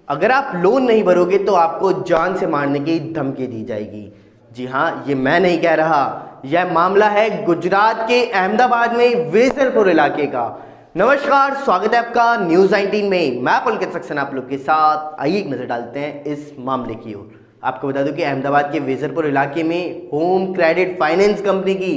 अगर आप लोन नहीं भरोगे तो आपको जान से मारने की धमकी दी जाएगी। जी हाँ, ये मैं नहीं कह रहा, यह मामला है गुजरात के अहमदाबाद में वेजलपुर इलाके का। नमस्कार, स्वागत है आपका न्यूज़ 19 में। मैं पुलकित सक्सेना आप लोग के साथ। आइए एक नज़र डालते हैं इस मामले की ओर। आपको बता दूं कि अहमदाबाद के वेजलपुर इलाके में होम क्रेडिट फाइनेंस कंपनी की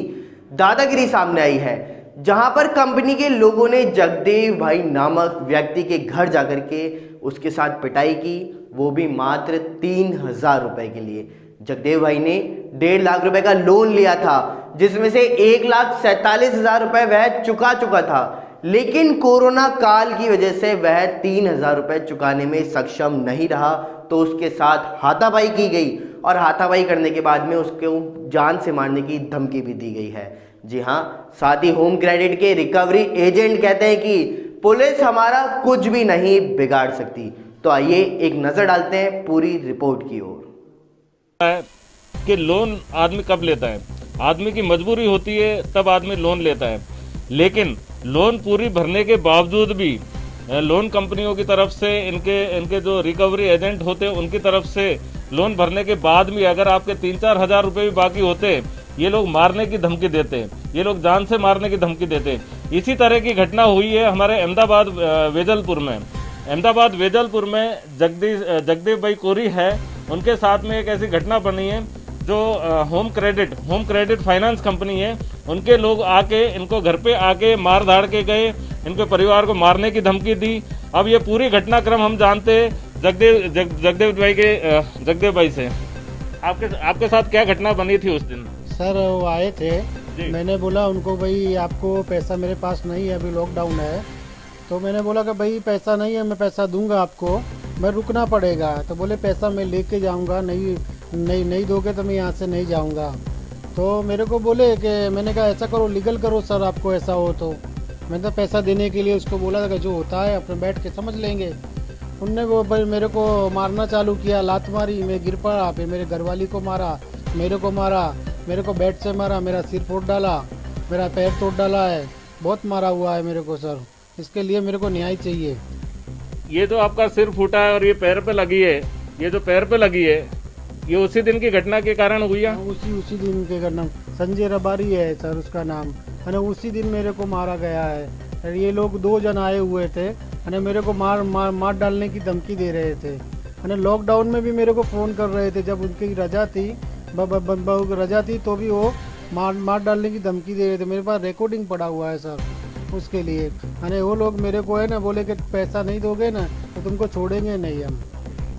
दादागिरी सामने आई है, जहां पर कंपनी के लोगों ने जगदेव भाई नामक व्यक्ति के घर जाकर के उसके साथ पिटाई की, वो भी मात्र 3,000 रुपए के लिए। जगदेव भाई ने 1.5 लाख रुपए का लोन लिया था, जिसमें से 1,47,000 रुपए वह चुका था, लेकिन कोरोना काल की वजह से वह 3,000 रुपए चुकाने में सक्षम नहीं रहा, तो उसके साथ हाथापाई की गई और हाथापाई करने के बाद में उसको जान से मारने की धमकी भी दी गई है। जी हाँ, साथ ही होम क्रेडिट के रिकवरी एजेंट कहते हैं कि पुलिस हमारा कुछ भी नहीं बिगाड़ सकती। तो आइए एक नजर डालते हैं पूरी रिपोर्ट की ओर। कि लोन आदमी कब लेता है, आदमी की मजबूरी होती है तब आदमी लोन लेता है, लेकिन लोन पूरी भरने के बावजूद भी लोन कंपनियों की तरफ से इनके जो रिकवरी एजेंट होते हैं उनकी तरफ से लोन भरने के बाद भी अगर आपके 3-4 हजार रुपए भी बाकी होते, ये लोग मारने की धमकी देते हैं, ये लोग जान से मारने की धमकी देते हैं। इसी तरह की घटना हुई है हमारे अहमदाबाद वेजलपुर में। अहमदाबाद वेजलपुर में जगदेव भाई कोरी है, उनके साथ में एक ऐसी घटना बनी है जो होम क्रेडिट फाइनेंस कंपनी है, उनके लोग आके इनको घर पे आके मार धाड़ के गए, इनके परिवार को मारने की धमकी दी। अब ये पूरी घटनाक्रम हम जानते हैं जगदेव भाई से। आपके साथ क्या घटना बनी थी उस दिन? सर वो आए थे, मैंने बोला उनको भाई आपको पैसा मेरे पास नहीं है, अभी लॉकडाउन है, तो मैंने बोला कि भाई पैसा नहीं है, मैं पैसा दूंगा आपको, मैं रुकना पड़ेगा। तो बोले पैसा मैं लेके जाऊंगा, नहीं दोगे तो मैं यहाँ से नहीं जाऊंगा। तो मेरे को बोले कि मैंने कहा ऐसा करो, लीगल करो सर, आपको ऐसा हो तो। मैंने तो पैसा देने के लिए उसको बोला था कि जो होता है अपने बैठ के समझ लेंगे। उनने वो भाई मेरे को मारना चालू किया, लात मारी, मैं गिर पड़ा, फिर मेरे घरवाली को मारा, मेरे को मारा, मेरे को बैट से मारा, मेरा सिर फोड़ डाला, मेरा पैर तोड़ डाला है, बहुत मारा हुआ है मेरे को सर। इसके लिए मेरे को न्याय चाहिए। ये जो आपका सिर फूटा है और ये पैर पे लगी है, ये जो पैर पे लगी है, ये उसी दिन की घटना के कारण हुई है? उसी दिन के घटना। संजय रबारी है सर उसका नाम, है उसी दिन मेरे को मारा गया है। ये लोग 2 जन आए हुए थे, है मेरे को मार डालने की धमकी दे रहे थे। है लॉकडाउन में भी मेरे को फ़ोन कर रहे थे, जब उनकी रजा थी, रजा थी तो भी वो मार डालने की धमकी दे रहे थे। मेरे पास रिकॉर्डिंग पड़ा हुआ है सर उसके लिए। है वो लोग मेरे को है ना बोले कि पैसा नहीं दोगे ना तो तुमको छोड़ेंगे नहीं हम।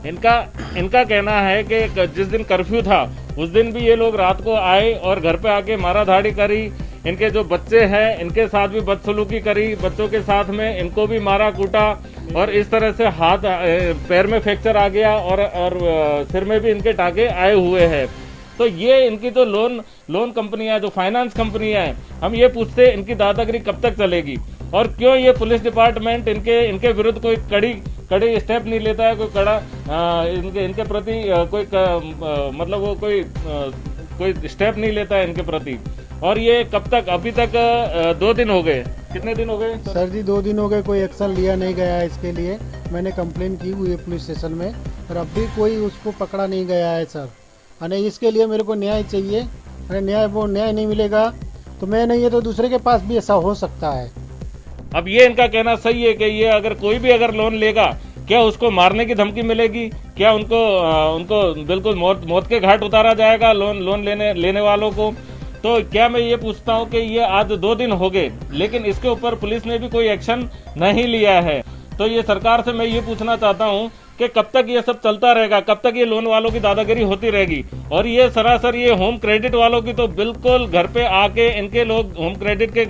इनका कहना है कि जिस दिन कर्फ्यू था उस दिन भी ये लोग रात को आए और घर पे आके माराधाड़ी करी, इनके जो बच्चे हैं इनके साथ भी बदसलूकी करी, बच्चों के साथ में इनको भी मारा कूटा, और इस तरह से हाथ पैर में फ्रैक्चर आ गया और सिर में भी इनके टाके आए हुए हैं। तो ये इनकी जो लोन कंपनियां, जो फाइनेंस कंपनियां हैं, हम ये पूछते हैं इनकी दादागिरी कब तक चलेगी और क्यों ये पुलिस डिपार्टमेंट इनके विरुद्ध कोई कड़ी स्टेप नहीं लेता है, कोई कड़ा इनके प्रति मतलब वो कोई स्टेप नहीं लेता है इनके प्रति। और ये कब तक? अभी तक 2 दिन हो गए। कितने दिन हो गए सर जी? 2 दिन हो गए, कोई एक्शन लिया नहीं गया है इसके लिए। मैंने कंप्लेन की हुई है पुलिस स्टेशन में, और अब भी कोई उसको पकड़ा नहीं गया है सर। अरे इसके लिए मेरे को न्याय चाहिए। अरे न्याय नहीं मिलेगा तो मैं नहीं है तो दूसरे के पास भी ऐसा हो सकता है। अब ये इनका कहना सही है कि ये अगर कोई भी लोन लेगा, क्या उसको मारने की धमकी मिलेगी? क्या उनको बिल्कुल मौत के घाट उतारा जाएगा लोन लेने वालों को? तो क्या मैं ये पूछता हूँ कि ये आज 2 दिन हो गए, लेकिन इसके ऊपर पुलिस ने भी कोई एक्शन नहीं लिया है। तो ये सरकार से मैं ये पूछना चाहता हूँ कि कब तक ये सब चलता रहेगा, कब तक ये लोन वालों की दादागिरी होती रहेगी? और ये सरासर ये होम क्रेडिट वालों की तो बिल्कुल घर पे आके इनके लोग, होम क्रेडिट के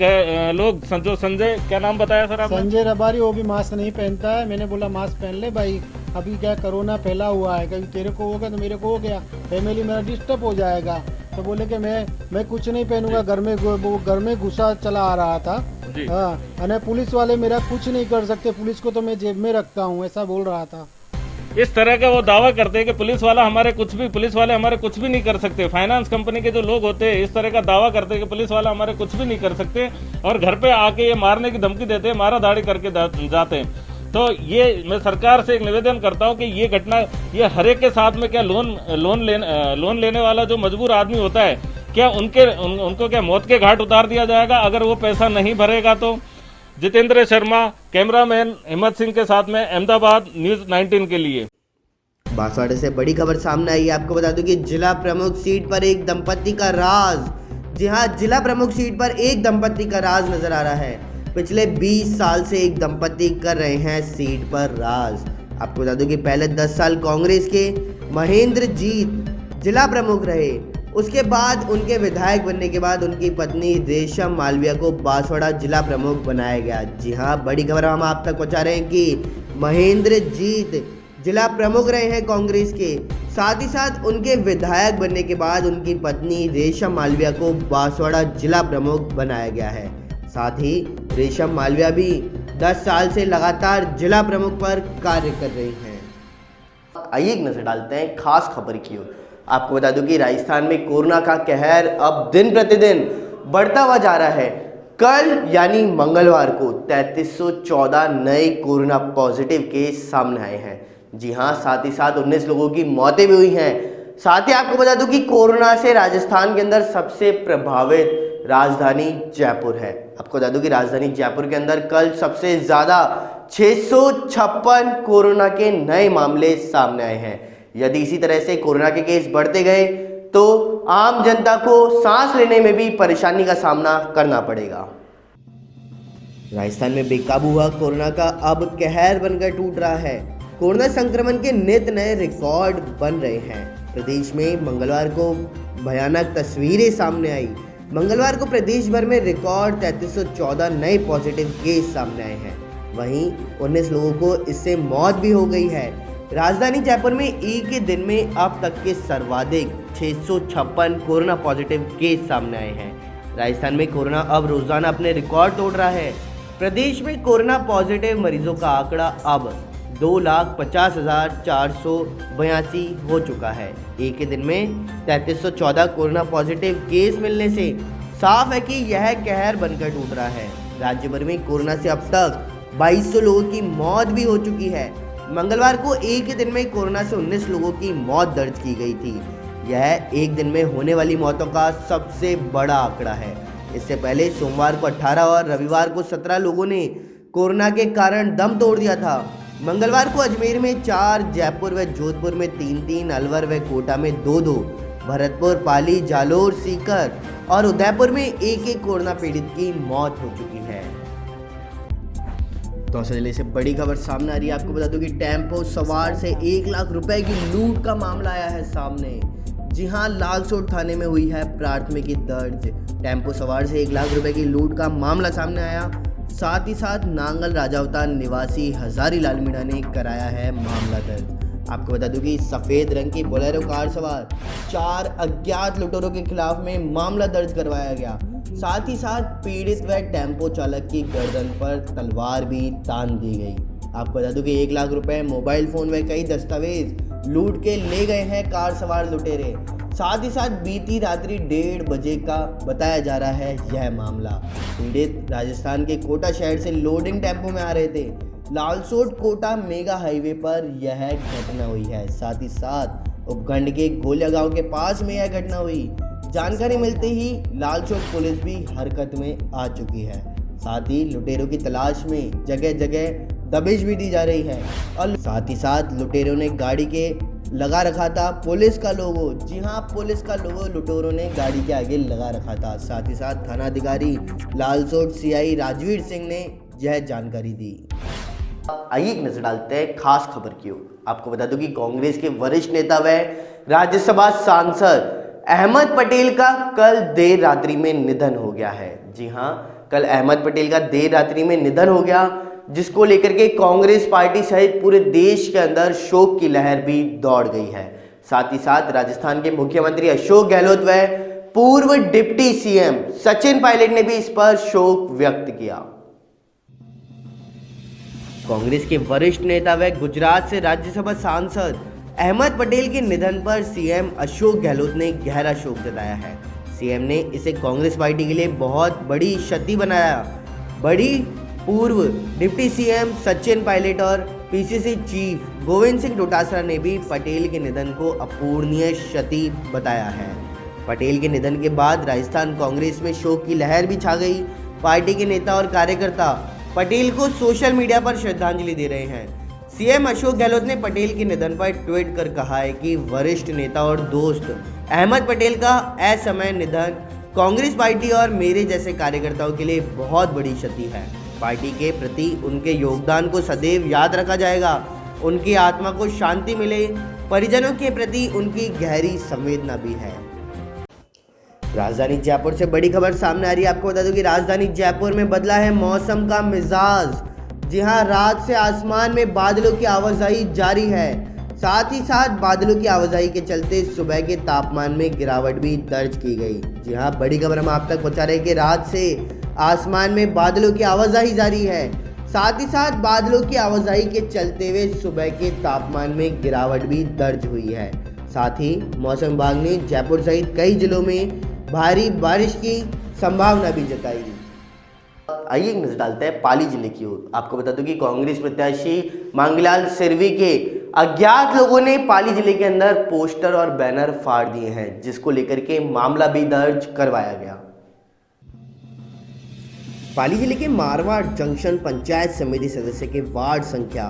लोग, जो संजय, क्या नाम बताया सर आपने? संजय रबारी, वो भी मास्क नहीं पहनता है। मैंने बोला मास्क पहन ले भाई, अभी क्या कोरोना फैला हुआ है, कभी तेरे को हो गया तो मेरे को हो गया, फैमिली मेरा डिस्टर्ब हो जाएगा। तो बोले कि मैं कुछ नहीं पहनूंगा, घर में घुसा चला आ रहा था। हाँ, पुलिस वाले मेरा कुछ नहीं कर सकते, पुलिस को तो मैं जेब में रखता हूँ, ऐसा बोल रहा था। इस तरह का वो दावा करते हैं कि पुलिस वाले हमारे कुछ भी नहीं कर सकते। फाइनेंस कंपनी के जो लोग होते हैं इस तरह का दावा करते हैं कि पुलिस वाले हमारे कुछ भी नहीं कर सकते, और घर पे आके ये मारने की धमकी देते हैं, मारा धाड़ी करके जाते हैं। तो ये मैं सरकार से एक निवेदन करता हूं कि ये घटना, ये हर एक के साथ में क्या लोन लेने वाला जो मजबूर आदमी होता है, क्या उनको क्या मौत के घाट उतार दिया जाएगा अगर वो पैसा नहीं भरेगा तो। जितेंद्र शर्मा, कैमरामैन हिम्मत सिंह के साथ में, अहमदाबाद, न्यूज़ 19 के लिए। बांसवाड़े से बड़ी खबर सामने आई है। आपको बता दूं कि जिला प्रमुख सीट पर एक दंपति का राज, जी हाँ, जिला प्रमुख सीट पर एक दंपति का राज नजर आ रहा है। पिछले 20 साल से एक दंपति कर रहे हैं सीट पर राज। आपको बता दूं कि पहले 10 साल कांग्रेस के महेंद्र जीत जिला प्रमुख रहे। उसके बाद उनके विधायक बनने के बाद उनकी पत्नी रेशम मालविया को बांसवाड़ा जिला प्रमुख बनाया गया। जी हाँ, बड़ी खबर हम आप तक पहुंचा रहे हैं कि महेंद्र जीत जिला प्रमुख रहे हैं कांग्रेस के। साथ ही साथ उनके विधायक बनने के बाद उनकी पत्नी रेशम मालविया को बांसवाड़ा जिला प्रमुख बनाया गया है। साथ ही रेशम मालविया भी 10 साल से लगातार जिला प्रमुख पर कार्य कर रही हैं। आइए एक नजर डालते हैं खास खबर की ओर। आपको बता दूं कि राजस्थान में कोरोना का कहर अब दिन प्रतिदिन बढ़ता हुआ जा रहा है। कल यानी मंगलवार को 3314 नए कोरोना पॉजिटिव केस सामने आए हैं। जी हाँ, साथ ही साथ 19 लोगों की मौतें भी हुई हैं। साथ ही आपको बता दूं कि कोरोना से राजस्थान के अंदर सबसे प्रभावित राजधानी जयपुर है। आपको बता दूं कि राजधानी जयपुर के अंदर कल सबसे ज़्यादा 656 कोरोना के नए मामले सामने आए हैं। यदि इसी तरह से कोरोना के केस बढ़ते गए तो आम जनता को सांस लेने में भी परेशानी का सामना करना पड़ेगा। राजस्थान में बेकाबू हुआ कोरोना का अब कहर बनकर टूट रहा है। कोरोना संक्रमण के नित नए रिकॉर्ड बन रहे हैं। प्रदेश में मंगलवार को भयानक तस्वीरें सामने आई। मंगलवार को प्रदेश भर में रिकॉर्ड 3314 नए पॉजिटिव केस सामने आए हैं। वहीं 19 लोगों को इससे मौत भी हो गई है। राजधानी जयपुर में एक ही दिन में अब तक के सर्वाधिक 656 कोरोना पॉजिटिव केस सामने आए हैं। राजस्थान में कोरोना अब रोजाना अपने रिकॉर्ड तोड़ रहा है। प्रदेश में कोरोना पॉजिटिव मरीजों का आंकड़ा अब 2,50,482 हो चुका है। एक ही दिन में 3314 कोरोना पॉजिटिव केस मिलने से साफ है कि यह कहर बनकर टूट रहा है। राज्य भर में कोरोना से अब तक 2200 लोगों की मौत भी हो चुकी है। मंगलवार को एक ही दिन में कोरोना से 19 लोगों की मौत दर्ज की गई थी। यह एक दिन में होने वाली मौतों का सबसे बड़ा आंकड़ा है। इससे पहले सोमवार को 18 और रविवार को 17 लोगों ने कोरोना के कारण दम तोड़ दिया था। मंगलवार को अजमेर में 4, जयपुर व जोधपुर में 3, अलवर व कोटा में 2, भरतपुर, पाली, जालोर, सीकर और उदयपुर में 1 कोरोना पीड़ित की मौत हो चुकी है। दौसा जिले से बड़ी खबर सामने आ रही है। आपको बता दूं कि टेम्पो सवार से 1 लाख रुपए की लूट का मामला आया है सामने। जी हां, लालसोट थाने में हुई है प्राथमिकी दर्ज। टेम्पो सवार से 1 लाख रुपए की लूट का मामला सामने आया। साथ ही साथ नांगल राजावतान निवासी हजारी लाल मीणा ने कराया है मामला दर्ज। आपको बता दूं कि सफेद रंग की बोलेरो कार सवार 4 अज्ञात लुटेरों के खिलाफ में मामला दर्ज करवाया गया। साथ ही साथ पीड़ित व टेम्पो चालक की गर्दन पर तलवार भी तान दी गई। आपको बता दूं कि 1 लाख रुपए, मोबाइल फोन व कई दस्तावेज लूट के ले गए हैं कार सवार लुटेरे। साथ ही साथ बीती रात्रि 1:30 बजे का बताया जा रहा है यह मामला। पीड़ित राजस्थान के कोटा शहर से लोडिंग टेम्पो में आ रहे थे। लालसोट कोटा मेगा हाईवे पर यह घटना हुई है। साथ ही साथ उपखंड के गोलिया गांव के पास में यह घटना हुई। जानकारी मिलते ही लालसोट पुलिस भी हरकत में आ चुकी है। साथ ही लुटेरों की तलाश में जगह जगह दबिश भी दी जा रही है और साथ ही साथ लुटेरों ने गाड़ी के लगा रखा था पुलिस का लोगो। जी हां, पुलिस का लोगो लुटेरों ने गाड़ी के आगे लगा रखा था। साथ ही साथ थानाधिकारी लालसोट सीआई राजवीर सिंह ने यह जानकारी दी। आइए एक नजर डालते हैं खास खबर की ओर। आपको बता दूं कि कांग्रेस के वरिष्ठ नेता व राज्यसभा सांसद अहमद पटेल का कल देर रात्रि में निधन हो गया है। जी हां, कल अहमद पटेल का देर रात्रि में निधन हो गया, जिसको लेकर के कांग्रेस पार्टी सहित पूरे देश के अंदर शोक की लहर भी दौड़ गई है। साथ ही साथ राजस्थान के मुख्यमंत्री अशोक गहलोत व पूर्व डिप्टी सीएम सचिन पायलट ने भी इस पर शोक व्यक्त किया। कांग्रेस के वरिष्ठ नेता व गुजरात से राज्यसभा सांसद अहमद पटेल के निधन पर सीएम अशोक गहलोत ने गहरा शोक जताया है। सीएम ने इसे कांग्रेस पार्टी के लिए बहुत बड़ी क्षति बनाया। बड़ी पूर्व डिप्टी सीएम सचिन पायलट और पीसीसी चीफ गोविंद सिंह डोटासरा ने भी पटेल के निधन को अपूरणीय क्षति बताया है। पटेल के निधन के बाद राजस्थान कांग्रेस में शोक की लहर भी छा गई। पार्टी के नेता और कार्यकर्ता पटेल को सोशल मीडिया पर श्रद्धांजलि दे रहे हैं। सीएम अशोक गहलोत ने पटेल के निधन पर ट्वीट कर कहा है कि वरिष्ठ नेता और दोस्त अहमद पटेल का असमय निधन कांग्रेस पार्टी और मेरे जैसे कार्यकर्ताओं के लिए बहुत बड़ी क्षति है। पार्टी के प्रति उनके योगदान को सदैव याद रखा जाएगा। उनकी आत्मा को शांति मिले, परिजनों के प्रति उनकी गहरी संवेदना भी है। राजधानी जयपुर से बड़ी खबर सामने आ रही है। आपको बता दूं कि राजधानी जयपुर में बदला है मौसम का मिजाज। जी हां, रात से आसमान में बादलों की आवाजाही जारी है। साथ ही साथ बादलों की आवाजाही के चलते सुबह के तापमान में गिरावट भी दर्ज की गई। जी हां, बड़ी खबर हम आप तक पहुंचा रहे हैं कि रात से आसमान में बादलों की आवाजाही जारी है। साथ ही साथ बादलों की आवाजाही के चलते हुए सुबह के तापमान में गिरावट भी दर्ज हुई है। साथ ही मौसम विभाग ने जयपुर सहित कई जिलों में भारी बारिश की संभावना भी जताई। आइए एक नजर डालते हैं पाली जिले की ओर। आपको बता दूं कि कांग्रेस प्रत्याशी मांगीलाल सिरवी के अज्ञात लोगों ने पाली जिले के अंदर पोस्टर और बैनर फाड़ दिए हैं, जिसको लेकर के मामला भी दर्ज करवाया गया। पाली जिले के मारवाड़ जंक्शन पंचायत समिति सदस्य के वार्ड संख्या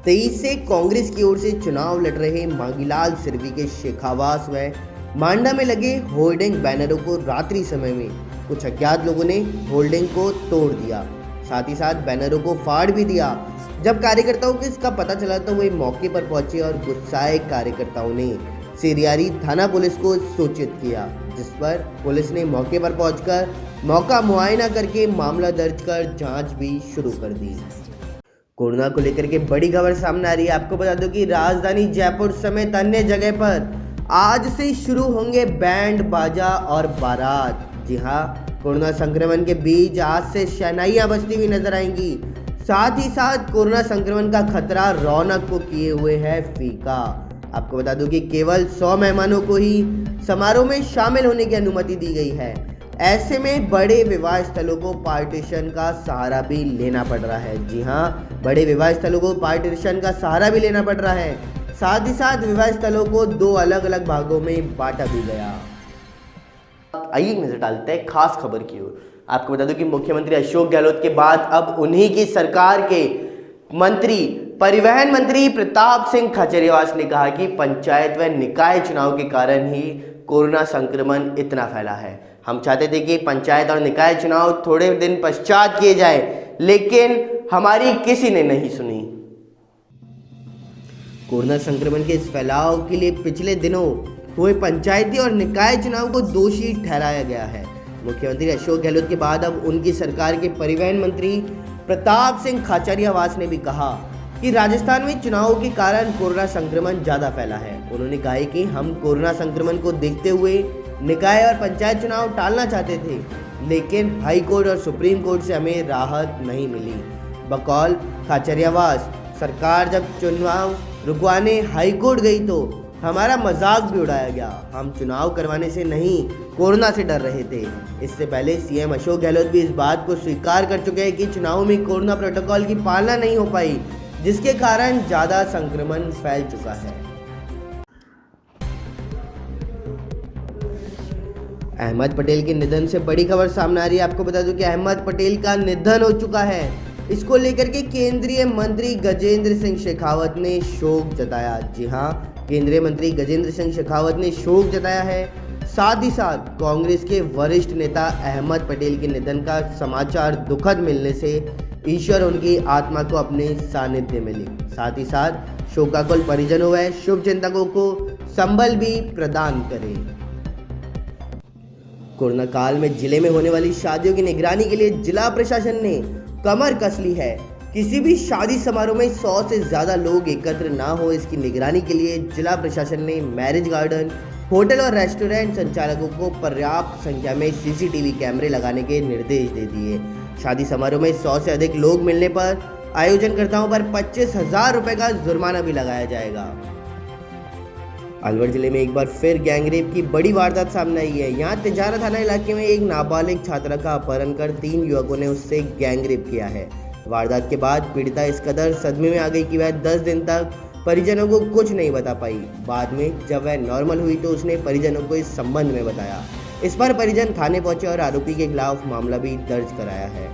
23 से कांग्रेस की ओर से चुनाव लड़ रहे मांगीलाल सिरवी के शेखावास व मांडा में लगे होर्डिंग बैनरों को रात्रि समय में कुछ अज्ञात लोगों ने होल्डिंग को तोड़ दिया। साथ ही साथ बैनरों को फाड़ भी दिया। जब कार्यकर्ताओं को इसका पता चला तो वे मौके पर पहुंचे और गुस्साए कार्यकर्ताओं ने सिरियारी थाना पुलिस को सूचित किया, जिस पर पुलिस ने मौके पर पहुंचकर मौका मुआयना करके मामला दर्ज कर जांच भी शुरू कर दी। कोरोना को लेकर के बड़ी खबर सामने आ रही है। आपको बता दो कि राजधानी जयपुर समेत अन्य जगह पर आज से शुरू होंगे बैंड बाजा और बारात। जी हाँ, कोरोना संक्रमण के बीच आज से शहनाइयां बजती हुई नजर आएंगी। साथ ही साथ कोरोना संक्रमण का खतरा रौनक को किए हुए है फीका। आपको बता दूं कि केवल 100 मेहमानों को ही समारोह में शामिल होने की अनुमति दी गई है। ऐसे में बड़े विवाह स्थलों को पार्टीशन का सहारा भी लेना पड़ रहा है। जी हाँ, बड़े विवाह स्थलों को पार्टीशन का सहारा भी लेना पड़ रहा है। साथ ही साथ विवाह स्थलों को 2 अलग अलग भागों में बांटा भी गया। आइए नजर डालते हैं खास खबर की ओर। आपको बता दूं कि मुख्यमंत्री अशोक गहलोत के बाद अब उन्हीं की सरकार के मंत्री परिवहन मंत्री प्रताप सिंह खाचरियावास ने कहा कि पंचायत व निकाय चुनाव के कारण ही कोरोना संक्रमण इतना फैला है। हम चाहते थे कि पंचायत और निकाय चुनाव थोड़े दिन पश्चात किए जाए, लेकिन हमारी किसी ने नहीं सुनी। कोरोना संक्रमण के इस फैलाव के लिए पिछले दिनों हुए पंचायती और निकाय चुनाव को दोषी ठहराया गया है। मुख्यमंत्री अशोक गहलोत के बाद अब उनकी सरकार के परिवहन मंत्री प्रताप सिंह खाचरियावास ने भी कहा कि राजस्थान में चुनावों के कारण कोरोना संक्रमण ज़्यादा फैला है। उन्होंने कहा कि हम कोरोना संक्रमण को देखते हुए निकाय और पंचायत चुनाव टालना चाहते थे, लेकिन हाई कोर्ट और सुप्रीम कोर्ट से हमें राहत नहीं मिली। बकौल खाचरियावास, सरकार जब चुनाव रुकवाने हाई कोर्ट गई तो हमारा मजाक भी उड़ाया गया। हम चुनाव करवाने से नहीं, कोरोना से डर रहे थे। इससे पहले सीएम अशोक गहलोत भी इस बात को स्वीकार कर चुके हैं कि चुनाव में कोरोना प्रोटोकॉल की पालना नहीं हो पाई, जिसके कारण ज़्यादा संक्रमण फैल चुका है। अहमद पटेल के निधन से बड़ी खबर सामने आ रही है। आपको बता दूं कि अहमद पटेल का निधन हो चुका है। इसको लेकर के केंद्रीय मंत्री गजेंद्र सिंह शेखावत ने शोक जताया। जी हाँ, केंद्रीय मंत्री गजेंद्र सिंह शेखावत ने शोक जताया है। साथ ही साथ कांग्रेस के वरिष्ठ नेता अहमद पटेल के निधन का समाचार दुखद मिलने से ईश्वर उनकी आत्मा को अपने सानिध्य में ले। साथ ही साथ शोकाकुल परिजनों व शुभ चिंतकों को संबल भी प्रदान करे। कोरोना काल में जिले में होने वाली शादियों की निगरानी के लिए जिला प्रशासन ने कमर कस ली है। किसी भी शादी समारोह में 100 से ज़्यादा लोग एकत्र ना हो, इसकी निगरानी के लिए जिला प्रशासन ने मैरिज गार्डन, होटल और रेस्टोरेंट संचालकों को पर्याप्त संख्या में सीसीटीवी कैमरे लगाने के निर्देश दे दिए। शादी समारोह में 100 से अधिक लोग मिलने पर आयोजनकर्ताओं पर 25,000 रुपये का जुर्माना भी लगाया जाएगा। अलवर जिले में एक बार फिर गैंगरेप की बड़ी वारदात सामने आई है। यहाँ तिजारा थाना इलाके में एक नाबालिग छात्रा का अपहरण कर 3 युवकों ने उससे गैंगरेप किया है। वारदात के बाद पीड़िता इस कदर सदमे में आ गई कि वह 10 दिन तक परिजनों को कुछ नहीं बता पाई। बाद में जब वह नॉर्मल हुई तो उसने परिजनों को इस संबंध में बताया। इस पर परिजन थाने पहुंचे और आरोपी के खिलाफ मामला भी दर्ज कराया है।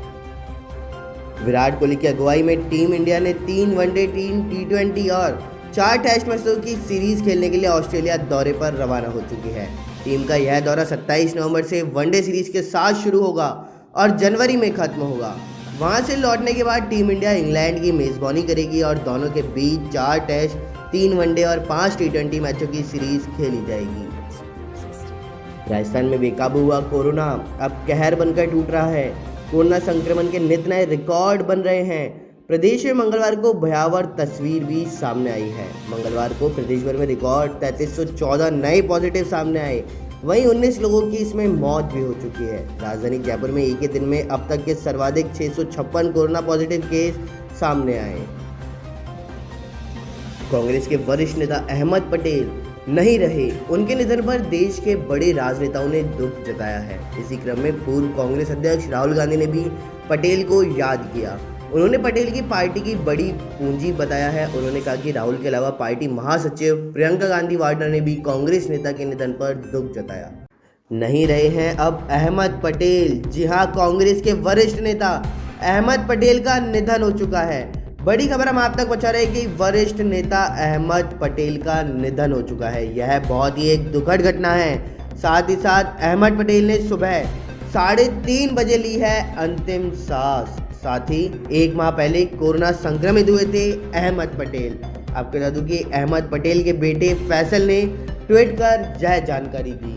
विराट कोहली की अगुवाई में टीम इंडिया ने 3 वनडे, 3 T20 और 4 टेस्ट मैचों की सीरीज खेलने के लिए ऑस्ट्रेलिया दौरे पर रवाना हो चुकी है। टीम का यह दौरा 27 नवंबर से वनडे सीरीज के साथ शुरू होगा और जनवरी में खत्म होगा। वहां से लौटने के बाद टीम इंडिया इंग्लैंड की मेजबानी करेगी और दोनों के बीच 4 टेस्ट, 3 वनडे और 5 T20 मैचों की सीरीज खेली जाएगी। राजस्थान में बेकाबू हुआ कोरोना अब कहर बनकर टूट रहा है। कोरोना संक्रमण के नित नए रिकॉर्ड बन रहे हैं। प्रदेश में मंगलवार को भयावह तस्वीर भी सामने आई है। मंगलवार को प्रदेश भर में रिकॉर्ड 3314 नए पॉजिटिव सामने आए। वहीं 19 लोगों की इसमें मौत भी हो चुकी है। राजधानी जयपुर में एक ही दिन में अब तक के सर्वाधिक 656 कोरोना पॉजिटिव केस सामने आए। कांग्रेस के वरिष्ठ नेता अहमद पटेल नहीं रहे। उनके निधन पर देश के बड़े राजनेताओं ने दुख जताया है। इसी क्रम में पूर्व कांग्रेस अध्यक्ष राहुल गांधी ने भी पटेल को याद किया। उन्होंने पटेल की पार्टी की बड़ी पूंजी बताया है। उन्होंने कहा कि राहुल के अलावा पार्टी महासचिव प्रियंका गांधी वाड्रा ने भी कांग्रेस नेता के निधन पर दुख जताया। नहीं रहे हैं अब अहमद पटेल। जी हां, कांग्रेस के वरिष्ठ नेता अहमद पटेल का निधन हो चुका है। बड़ी खबर हम आप तक पहुंचा रहे हैं कि वरिष्ठ नेता अहमद पटेल का निधन हो चुका है। यह बहुत ही एक दुखद घटना है। साथ ही साथ अहमद पटेल ने सुबह 3:30 बजे ली है अंतिम सांस। साथ ही 1 माह पहले कोरोना संक्रमित हुए थे अहमद पटेल। आपको बता दूं कि अहमद पटेल के बेटे फैसल ने ट्वीट कर यह जानकारी दी।